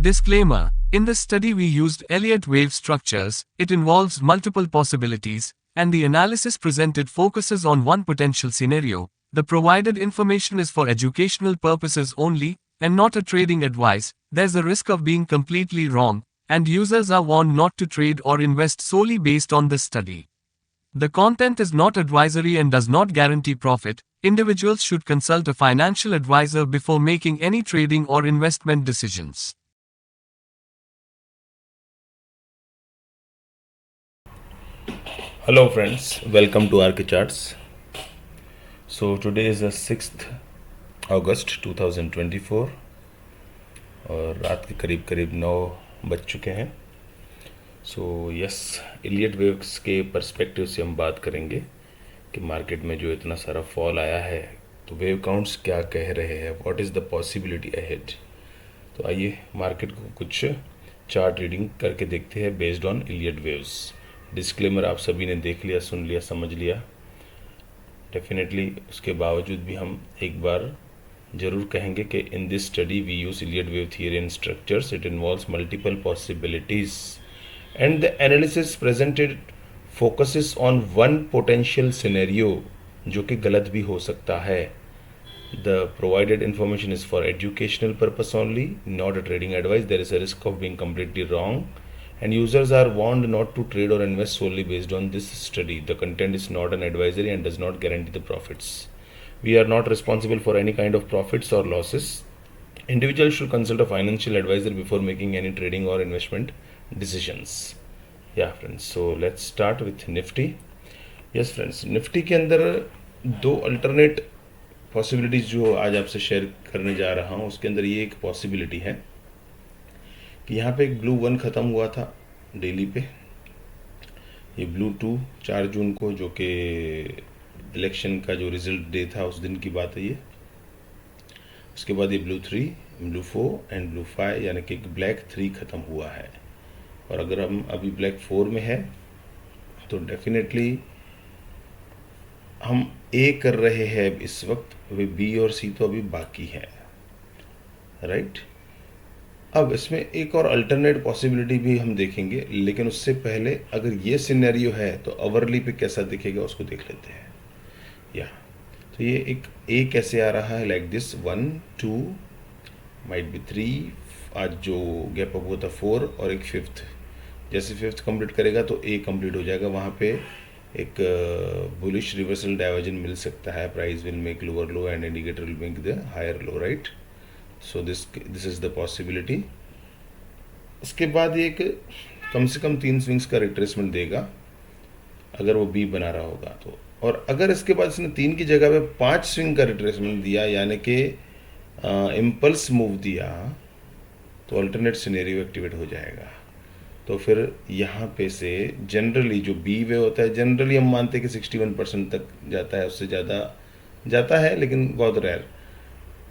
Disclaimer: in this study, we used Elliott wave structures. It involves multiple possibilities, and the analysis presented focuses on one potential scenario. The provided information is for educational purposes only, and not a trading advice. There's a risk of being completely wrong, and users are warned not to trade or invest solely based on this study. The content is not advisory and does not guarantee profit. Individuals should consult a financial advisor before making any trading or investment decisions. Hello friends, welcome to Archicharts. So today is the 6th August 2024 और रात के करीब करीब 9 बज चुके हैं. So yes, Elliot waves के perspective से हम बात करेंगे कि मार्केट में जो इतना सारा फॉल आया है तो वेव काउंट्स क्या कह रहे हैं, what is the possibility ahead. तो आइए मार्केट को कुछ चार्ट रीडिंग करके देखते हैं based on Elliott waves. Disclaimer आप सभी ने देख लिया, सुन लिया, समझ लिया. डेफिनेटली उसके बावजूद भी हम एक बार ज़रूर कहेंगे कि in this study we use Elliott wave theory and structures. It involves multiple possibilities and the analysis presented focuses on one potential scenario जो कि गलत भी हो सकता है. The provided information is for educational purpose only, not a trading advice. There is a risk of being completely wrong, and users are warned not to trade or invest solely based on this study. The content is not an advisory and does not guarantee the profits. We are not responsible for any kind of profits or losses. Individuals should consult a financial advisor before making any trading or investment decisions. Yeah friends, so let's start with Nifty. Yes friends, Nifty के अंदर दो alternate possibilities जो आज आपसे share करने जा रहा हूँ उसके अंदर ये एक पॉसिबिलिटी है कि यहाँ पे एक ब्लू 1 ख़त्म हुआ था डेली पे. ये ब्लू 2 4 जून को, जो कि इलेक्शन का जो रिज़ल्ट डे था उस दिन की बात है ये. उसके बाद ये ब्लू 3, ब्लू 4 एंड ब्लू 5, यानी कि ब्लैक 3 ख़त्म हुआ है. और अगर हम अभी ब्लैक 4 में है तो डेफिनेटली हम ए कर रहे हैं इस वक्त, वे बी और सी तो अभी बाकी है, राइट. अब इसमें एक और अल्टरनेट पॉसिबिलिटी भी हम देखेंगे, लेकिन उससे पहले अगर ये सिनेरियो है तो अवरली पे कैसा दिखेगा उसको देख लेते हैं. या तो ये एक ए कैसे आ रहा है, लाइक दिस 1 2 माइट बी 3, आज जो गैप अप हुआ था 4 और एक 5th. जैसे 5th कंप्लीट करेगा तो ए कंप्लीट हो जाएगा. वहाँ पे एक बुलिश रिवर्सल डाइवर्जन मिल सकता है. Price will make lower low and indicator will make the higher low, right. So this is the possibility. इसके बाद ये एक कम से कम 3 स्विंग्स का रिट्रेसमेंट देगा अगर वो बी बना रहा होगा तो. और अगर इसके बाद इसने 3 की जगह पे 5 स्विंग का रिट्रेसमेंट दिया, यानी कि इम्पल्स मूव दिया, तो अल्टरनेट सिनेरियो एक्टिवेट हो जाएगा. तो फिर यहाँ पे से जनरली जो बी वे होता है, जनरली हम मानते हैं कि 61% तक जाता है, उससे ज़्यादा जाता है लेकिन बहुत रेयर.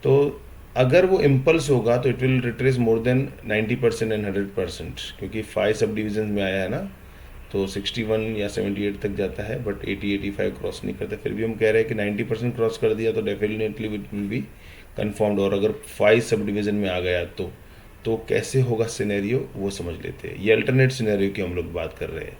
तो अगर वो इम्पल्स होगा तो it will retrace more than 90% and 100%, क्योंकि 5 सब डिविजन में आया है ना, तो 61 या 78 तक जाता है, बट 80-85 क्रॉस नहीं करता. फिर भी हम कह रहे हैं कि 90% क्रॉस कर दिया तो definitely it will be confirmed. और अगर 5 सब डिविजन में आ गया तो कैसे होगा सिनेरियो वो समझ लेते हैं. ये अल्टरनेट सिनेरियो की हम लोग बात कर रहे हैं.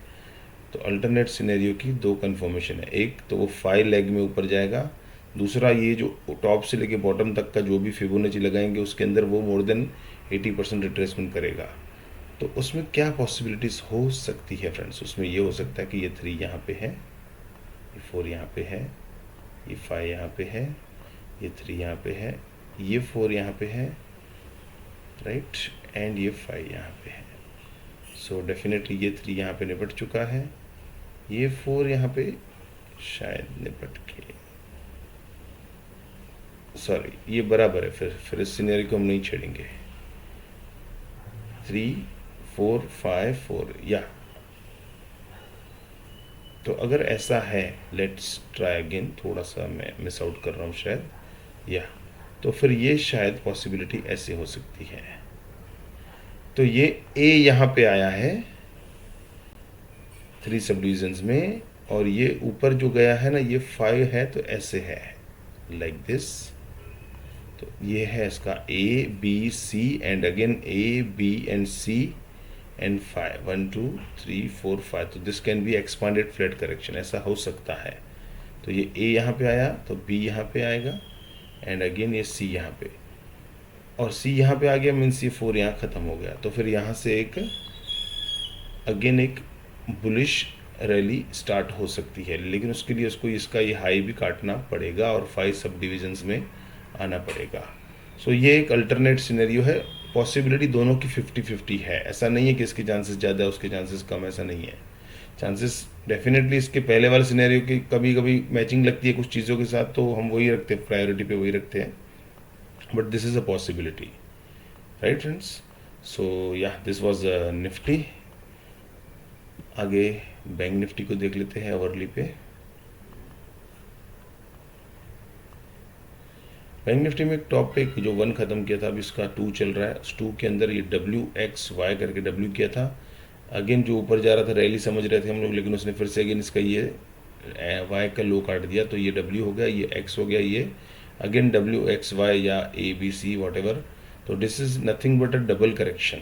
तो अल्टरनेट सिनेरियो की 2 कन्फर्मेशन है. एक तो वो 5 लेग में ऊपर जाएगा, दूसरा ये जो टॉप से लेके बॉटम तक का जो भी फिबोनाची लगाएंगे उसके अंदर वो मोर देन 80% रिट्रेसमेंट करेगा. तो उसमें क्या पॉसिबिलिटीज़ हो सकती है फ्रेंड्स. उसमें ये हो सकता है कि ये 3 यहाँ पे है, ये 4 यहाँ पे है, ये 5 यहाँ पे है, ये 3 यहाँ पे है, ये 4 यहाँ पे है, राइट, एंड ये 5 यहाँ पे है. सो डेफिनेटली ये 3 यहाँ पे निपट चुका है, ये 4 यहाँ पे शायद निपट के, सॉरी ये बराबर है. फिर इस सिनेरियो को हम नहीं छेड़ेंगे. 3 4 5 4, या तो अगर ऐसा है, लेट्स ट्राई अगेन. थोड़ा सा मैं मिस आउट कर रहा हूँ शायद. या तो फिर ये शायद पॉसिबिलिटी ऐसे हो सकती है. तो ये ए यहाँ पे आया है 3 सब डिविजन्स में, और ये ऊपर जो गया है ना ये 5 है, तो ऐसे है लाइक दिस. तो ये है इसका A B C and again A B and C and 5 1 2 3 4 5। तो this can be expanded flat correction, ऐसा हो सकता है। तो ये A यहाँ पे आया तो B यहाँ पे आएगा एंड अगेन ये C यहाँ पे, और C यहाँ पे आ गया मीन्स ये 4 यहाँ ख़त्म हो गया। तो फिर यहाँ से एक अगेन एक बुलिश रैली स्टार्ट हो सकती है, लेकिन उसके लिए उसको इसका ये हाई भी काटना पड़ेगा और 5 सब डिविजन्स में आना पड़ेगा। सो ये एक अल्टरनेट सिनेरियो है। पॉसिबिलिटी दोनों की 50-50 है, ऐसा नहीं है कि इसके चांसेस ज़्यादा उसके चांसेस कम, ऐसा नहीं है। चांसेस डेफिनेटली इसके पहले वाले सिनेरियो की कभी कभी मैचिंग लगती है कुछ चीज़ों के साथ, तो हम वही रखते हैं, प्रायोरिटी पे वही रखते हैं, but this is a possibility, right friends. So या दिस वाज निफ्टी। आगे बैंक निफ्टी को देख लेते हैं अवरली पे। बैंक निफ्टी में एक टॉप पे जो 1 ख़त्म किया था, अब इसका 2 चल रहा है। उस 2 के अंदर ये WXY करके W किया था, अगेन जो ऊपर जा रहा था रैली समझ रहे थे हम लोग, लेकिन उसने फिर से अगेन इसका ये Y का लो काट दिया, तो ये W हो गया, ये X हो गया, ये अगेन WXY या ABC वॉट। तो this is nothing but a double correction,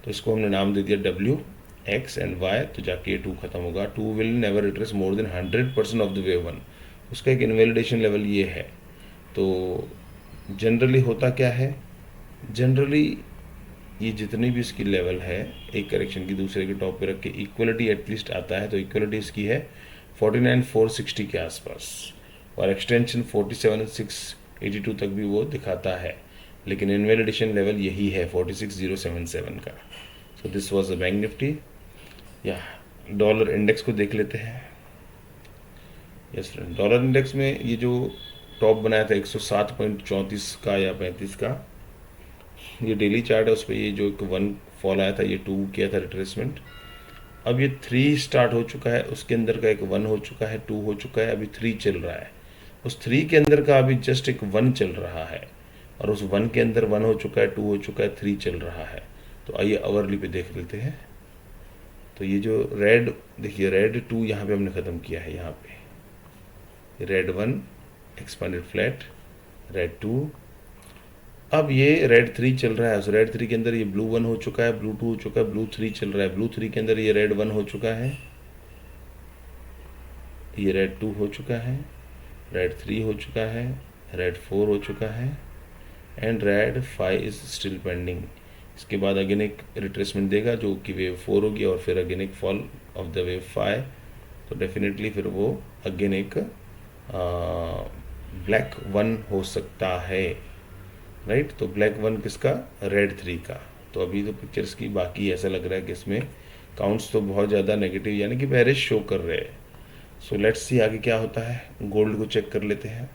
तो इसको हमने नाम दे दिया WX एंड Y। तो जाके ये 2 ख़त्म होगा। 2 will never retrace more than 100% of the wave 1, उसका एक इनवैलिडेशन लेवल ये है। तो जनरली होता क्या है, जनरली ये जितनी भी इसकी लेवल है एक करेक्शन की दूसरे के टॉप पे रख के इक्वलिटी एटलीस्ट आता है। तो इक्वलिटी इसकी है 49,460 के आसपास, और एक्सटेंशन 47,682 तक भी वो दिखाता है, लेकिन इनवैलिडेशन लेवल यही है 46,077 का। So this was a bank Nifty. या डॉलर इंडेक्स को देख लेते हैं। यस फ्रेंड, डॉलर इंडेक्स में ये जो टॉप बनाया था 107.34 का या 35 का, ये डेली चार्ट है, उस पर ये जो एक 1 फॉल आया था, ये 2 किया था रिट्रेसमेंट। अब ये 3 स्टार्ट हो चुका है, उसके अंदर का एक 1 हो चुका है, 2 हो चुका है, अभी 3 चल रहा है। उस 3 के अंदर का अभी जस्ट एक 1 चल रहा है, और उस 1 के अंदर 1 हो चुका है, 2 हो चुका है, 3 चल रहा है। तो आइए अवरली पे देख लेते हैं। तो ये जो रेड देखिए, रेड 2 यहाँ पे हमने ख़त्म किया है, यहाँ पे रेड 1 एक्सपांडेड फ्लैट, रेड 2, अब ये रेड 3 चल रहा है। उस रेड 3 के अंदर ये ब्लू 1 हो चुका है, ब्लू 2 हो चुका है, ब्लू 3 चल रहा है। ब्लू 3 के अंदर ये रेड 1 हो चुका है, ये रेड 2 हो चुका है, रेड 3 हो चुका है, रेड 4 हो चुका है, and red 5 is still pending. इसके बाद अगेन एक रिट्रेसमेंट देगा जो कि वेव 4 होगी, और फिर अगेन एक फॉल ऑफ द वेव 5। तो डेफिनेटली फिर वो अगेन एक ब्लैक 1 हो सकता है, राइट। तो ब्लैक 1 किसका, रेड 3 का। तो अभी तो पिक्चर्स की बाकी ऐसा लग रहा है कि इसमें काउंट्स तो बहुत ज़्यादा नेगेटिव यानी कि बेरिश शो कर रहे हैं। सो लेट्स सी आगे क्या होता है। गोल्ड को चेक कर लेते हैं।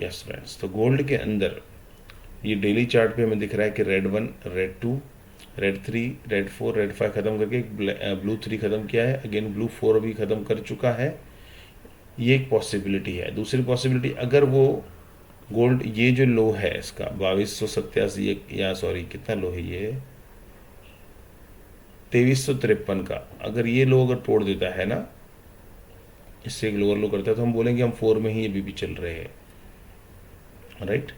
यस फ्रेंड्स, तो गोल्ड के अंदर ये डेली चार्ट पे हमें दिख रहा है कि red 1, red 2, red 3, red 4, red 5 ख़त्म करके ब्लू 3 ख़त्म किया है, अगेन ब्लू 4 भी ख़त्म कर चुका है। ये एक पॉसिबिलिटी है। दूसरी पॉसिबिलिटी, अगर वो गोल्ड ये जो लो है इसका 2287 या सॉरी कितना लो है ये 2353 का, अगर ये लो अगर तोड़ देता है ना, इससे एक लोअर लो करता है, तो हम बोलेंगे हम 4 में ही अभी भी चल रहे हैं, राइट।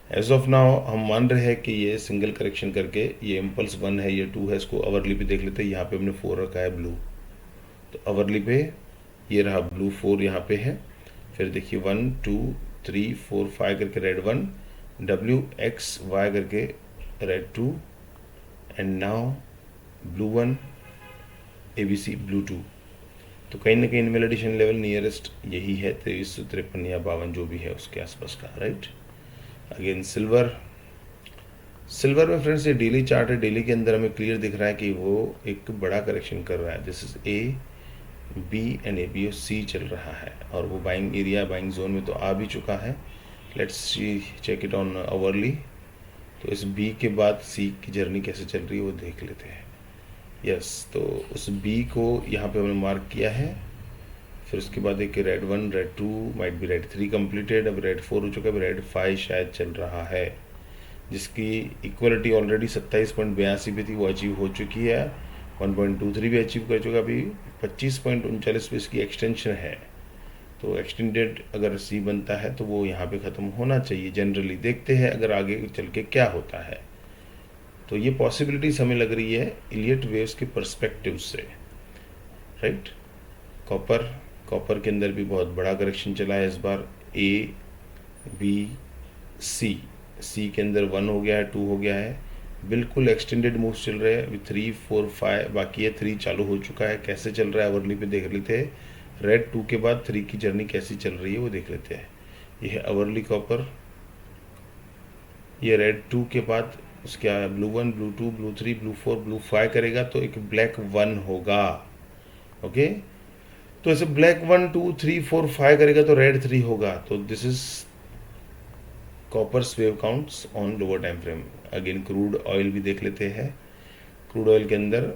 एज ऑफ नाउ हम मान रहे हैं कि ये सिंगल करेक्शन करके ये इम्पल्स 1 है, ये 2 है। इसको अवरली पे देख लेते हैं। यहाँ पे हमने 4 रखा है ब्लू, तो अवरली पे ये रहा ब्लू 4 यहाँ पे है। फिर देखिए 1 2 3 4 5 करके रेड 1, WXY करके red 2, and now blue 1, ABC blue 2। तो कहीं ना कहीं इनवैलिडेशन लेवल नियरेस्ट यही है 2353 या 52 जो भी है उसके आसपास का, राइट। अगेन सिल्वर में फ्रेंड्स ये डेली चार्ट है। डेली के अंदर हमें क्लियर दिख रहा है कि वो एक बड़ा करेक्शन कर रहा है। This is B and ABO C चल रहा है, और वो बाइंग एरिया, बाइंग जोन में तो आ भी चुका है। Let's see check it on hourly. तो इस B के बाद C की जर्नी कैसे चल रही है वो देख लेते हैं। यस, तो उस B को यहाँ पे हमने मार्क किया है। फिर उसके बाद एक red 1, red 2, might be red 3 completed, अब रेड 4 हो चुका है, अब रेड 5 शायद चल रहा है, जिसकी इक्वलिटी ऑलरेडी 27.82 पे थी, वो अचीव हो चुकी है। 1.23 भी अचीव कर चुका, अभी 25.39 पे इसकी एक्सटेंशन है। तो तो एक्सटेंडेड अगर सी बनता है तो वो यहाँ पे ख़त्म होना चाहिए जनरली। देखते हैं अगर आगे चल के क्या होता है। तो ये पॉसिबिलिटीज हमें लग रही है इलियट वेव्स के पर्सपेक्टिव से, राइट। कॉपर के अंदर भी बहुत बड़ा करेक्शन चला है इस बार। ए बी सी के अंदर 1 हो गया है, 2 हो गया है, बिल्कुल एक्सटेंडेड मूव चल रहे हैं। 3 4 5 बाकी है, 3 चालू हो चुका है। कैसे चल रहा है अवर्ली पे देख लेते हैं। रेड 2 के बाद 3 की जर्नी कैसी चल रही है वो देख लेते हैं। ये है अवर्ली कॉपर। ये रेड 2 के बाद उसके blue 1 blue 2 blue 3 blue 4 blue 5 करेगा तो एक ब्लैक 1 होगा। ओके, तो ऐसे ब्लैक 1 2 3 4 5 करेगा तो रेड 3 होगा। तो this is copper's wave counts on lower time frame. Again crude oil भी देख लेते हैं। क्रूड ऑयल के अंदर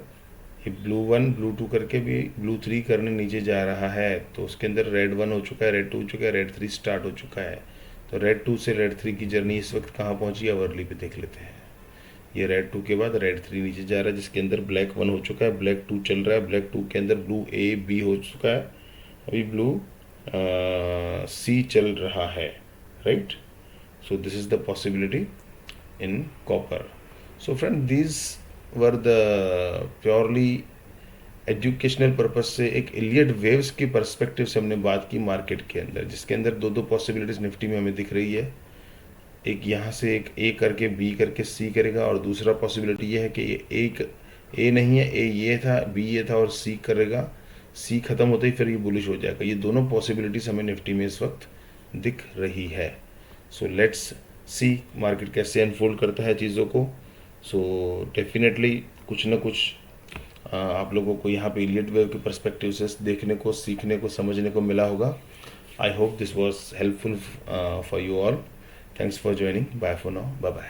ये ब्लू 1 ब्लू 2 करके भी ब्लू 3 करने नीचे जा रहा है, तो उसके अंदर रेड 1 हो चुका है, रेड 2 हो चुका है, रेड 3 स्टार्ट हो चुका है। तो रेड 2 से रेड 3 की जर्नी इस वक्त कहाँ पहुंची है अवर्ली पे देख लेते हैं। ये रेड 2 के बाद रेड 3 नीचे जा रहा है, जिसके अंदर ब्लैक 1 हो चुका है, ब्लैक 2 चल रहा है, ब्लैक 2 के अंदर ब्लू ए बी हो चुका है, अभी ब्लू सी चल रहा है, right. So this is the possibility in copper. So friend, these were the purely educational purpose से एक इलियट वेव्स की पर्सपेक्टिव से हमने बात की मार्केट के अंदर, जिसके अंदर दो पॉसिबिलिटीज निफ्टी में हमें दिख रही है। एक यहाँ से एक ए करके बी करके सी करेगा, और दूसरा पॉसिबिलिटी ये है कि ये एक ए नहीं है, ए ये था, बी ये था और सी करेगा, सी खत्म होते ही फिर ये बुलिश हो जाएगा। ये दोनों पॉसिबिलिटीज हमें निफ्टी में इस वक्त दिख रही है। सो लेट्स सी मार्केट कैसे अनफोल्ड करता है चीज़ों को। सो डेफिनेटली कुछ ना कुछ आप लोगों को यहाँ पे इलियट वेव के पर्सपेक्टिव से देखने को, सीखने को, समझने को मिला होगा। I hope this was helpful for you all. Thanks for joining. Bye for now, bye bye.